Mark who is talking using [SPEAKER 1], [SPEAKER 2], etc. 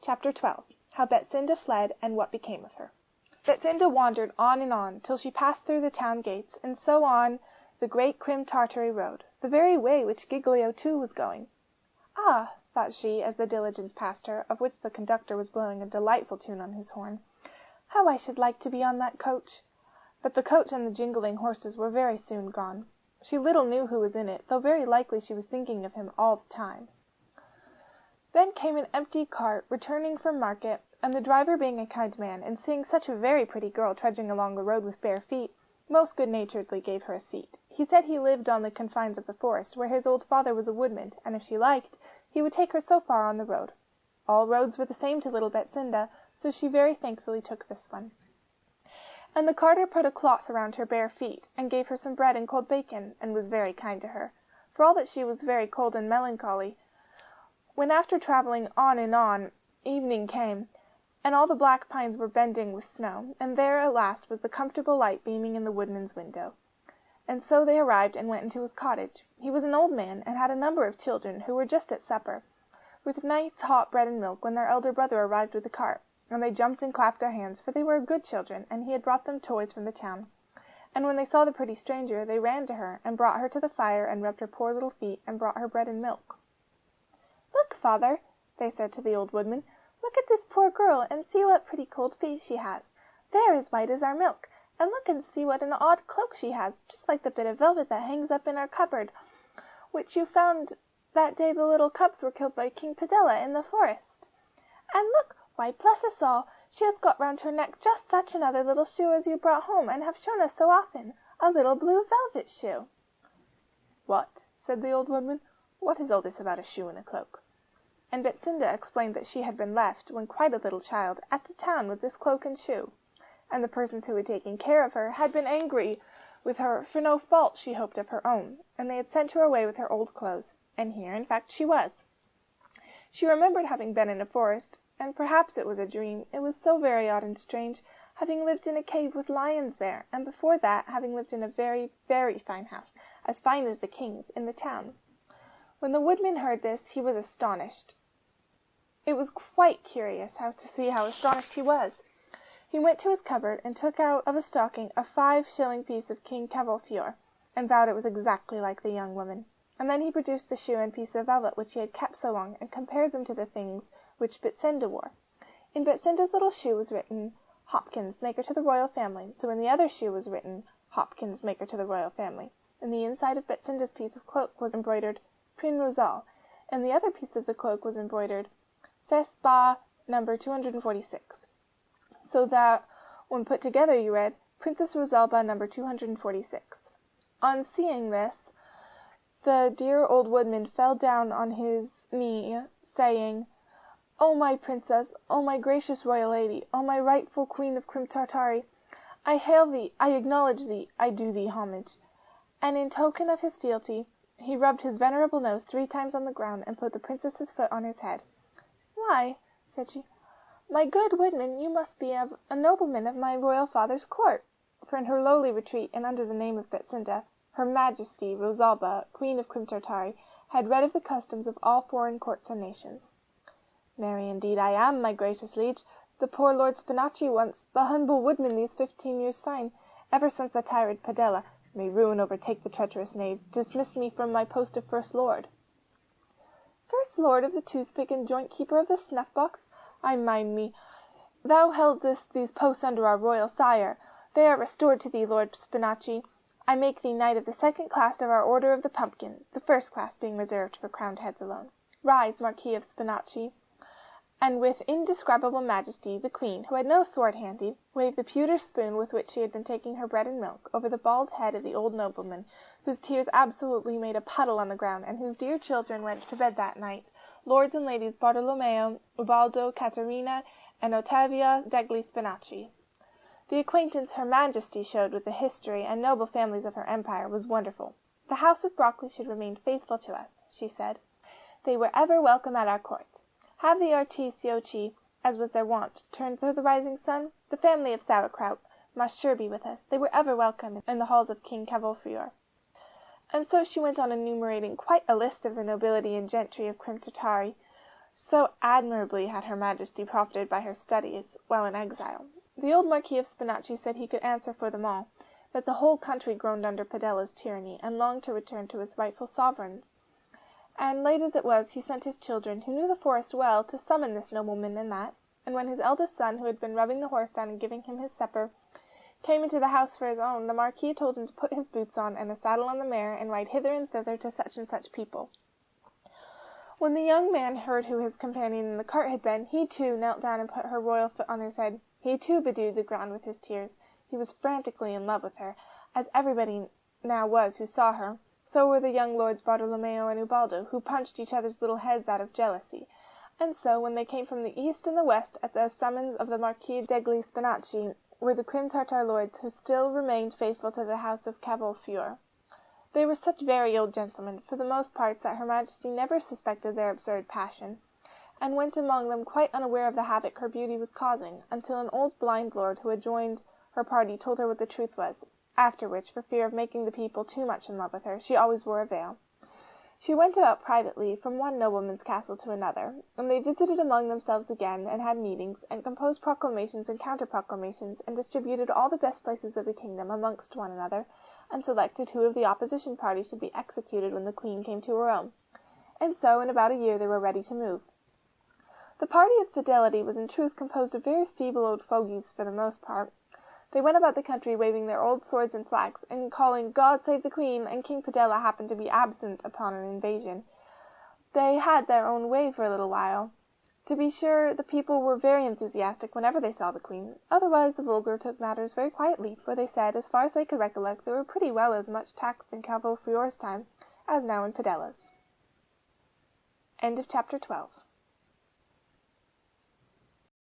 [SPEAKER 1] Chapter 12. How Betsinda fled, and what became of her. Betsinda wandered on and on, till she passed through the town gates, and so on the great Crim Tartary road, the very way which Giglio too was going. Ah, thought she, as the diligence passed her, of which the conductor was blowing a delightful tune on his horn, how I should like to be on that coach! But the coach and the jingling horses were very soon gone. She little knew who was in it, though very likely she was thinking of him all the time. Then came an empty cart, returning from market, and the driver being a kind man, and seeing such a very pretty girl trudging along the road with bare feet, most good-naturedly gave her a seat. He said he lived on the confines of the forest, where his old father was a woodman, and if she liked, he would take her so far on the road. All roads were the same to little Betsinda, so she very thankfully took this one. And the carter put a cloth around her bare feet, and gave her some bread and cold bacon, and was very kind to her, for all that she was very cold and melancholy. When after travelling on and on, evening came, and all the black pines were bending with snow, and there at last was the comfortable light beaming in the woodman's window. And so they arrived and went into his cottage. He was an old man, and had a number of children, who were just at supper, with nice hot bread and milk, when their elder brother arrived with the cart, and they jumped and clapped their hands, for they were good children, and he had brought them toys from the town. And when they saw the pretty stranger, they ran to her, and brought her to the fire, and rubbed her poor little feet, and brought her bread and milk. "Look, father," they said to the old woodman, "look at this poor girl, and see what pretty cold feet she has. They're as white as our milk. And look and see what an odd cloak she has, just like the bit of velvet that hangs up in our cupboard, which you found that day the little cubs were killed by King Padella in the forest. And look, why bless us all, she has got round her neck just such another little shoe as you brought home and have shown us so often, a little blue velvet shoe." "What?" said the old woodman. "What is all this about a shoe and a cloak?" And Betsinda explained that she had been left, when quite a little child, at the town with this cloak and shoe, and the persons who had taken care of her had been angry with her for no fault she hoped of her own, and they had sent her away with her old clothes, and here, in fact, she was. She remembered having been in a forest, and perhaps it was a dream, it was so very odd and strange, having lived in a cave with lions there, and before that having lived in a very, very fine house, as fine as the king's, in the town. When the woodman heard this, he was astonished. It was quite curious to see how astonished he was. He went to his cupboard, and took out of a stocking a 5-shilling piece of King Cavolfiore, and vowed it was exactly like the young woman. And then he produced the shoe and piece of velvet which he had kept so long, and compared them to the things which Betsinda wore. In Betsinda's little shoe was written, "Hopkins, maker to the royal family," so in the other shoe was written, "Hopkins, maker to the royal family." In the inside of Betsinda's piece of cloak was embroidered, "Prin Rosal," and the other piece of the cloak was embroidered, "Ces Ba number 246." So that, when put together, you read, "Princess Rosalba number 246. On seeing this, the dear old woodman fell down on his knee, saying, "O my princess, O my gracious royal lady, O my rightful queen of Crim Tartary, I hail thee, I acknowledge thee, I do thee homage." And in token of his fealty, he rubbed his venerable nose 3 times on the ground, and put the princess's foot on his head. "Why," said she, "my good woodman, you must be a nobleman of my royal father's court." For in her lowly retreat, and under the name of Betsinda, her Majesty Rosalba, Queen of Crim Tartary, had read of the customs of all foreign courts and nations. "Marry, indeed I am, my gracious liege. The poor Lord Spinachi once, the humble woodman these 15 years syne, ever since the tyrant Padella, may ruin overtake the treacherous knave, dismissed me from my post of First Lord." "First Lord of the toothpick and joint keeper of the snuff-box? I mind me, thou heldest these posts under our royal sire. They are restored to thee, Lord Spinachi. I make thee knight of the 2nd class of our Order of the Pumpkin, the 1st class being reserved for crowned heads alone. Rise, Marquis of Spinachi." And with indescribable majesty, the queen, who had no sword handy, waved the pewter spoon with which she had been taking her bread and milk over the bald head of the old nobleman, whose tears absolutely made a puddle on the ground, and whose dear children went to bed that night, Lords and Ladies Bartolomeo, Ubaldo, Caterina, and Ottavia degli Spinachi. The acquaintance her Majesty showed with the history and noble families of her empire was wonderful. "The house of Broccoli should remain faithful to us," she said. "They were ever welcome at our court. Have the Artisioci, as was their wont, turned to the rising sun? The family of Sauerkraut must sure be with us. They were ever welcome in the halls of King Cavolfiore." And so she went on enumerating quite a list of the nobility and gentry of Crim Tartary, So admirably had Her Majesty profited by her studies while in exile. The old Marquis of Spinachi said he could answer for them all, that the whole country groaned under Padella's tyranny, and longed to return to its rightful sovereigns. And late as it was, he sent his children, who knew the forest well, to summon this nobleman and that, and when his eldest son, who had been rubbing the horse down and giving him his supper, came into the house for his own, the Marquis told him to put his boots on and a saddle on the mare, and ride hither and thither to such and such people. When the young man heard who his companion in the cart had been, he too knelt down and put her royal foot on his head. He too bedewed the ground with his tears. He was frantically in love with her, as everybody now was who saw her. So were the young lords Bartolomeo and Ubaldo, who punched each other's little heads out of jealousy. And so, when they came from the east and the west at the summons of the Marquis degli Spinachi, were the Crim Tartar lords who still remained faithful to the house of Cavolfiore. They were such very old gentlemen, for the most part, that Her Majesty never suspected their absurd passion, and went among them quite unaware of the havoc her beauty was causing, until an old blind lord who had joined her party told her what the truth was, after which, for fear of making the people too much in love with her, she always wore a veil. She went about privately from one nobleman's castle to another, and they visited among themselves again, and had meetings, and composed proclamations and counter-proclamations, and distributed all the best places of the kingdom amongst one another, and selected who of the opposition party should be executed when the Queen came to her own. And so, in about a year, they were ready to move. The party of Fidelity was in truth composed of very feeble old fogies for the most part. They went about the country waving their old swords and flags, and calling "God save the Queen," and King Padella happened to be absent upon an invasion. They had their own way for a little while. To be sure, the people were very enthusiastic whenever they saw the Queen. Otherwise the vulgar took matters very quietly, for they said, as far as they could recollect, they were pretty well as much taxed in Cavolfiore's time as now in Padella's. End of chapter 12.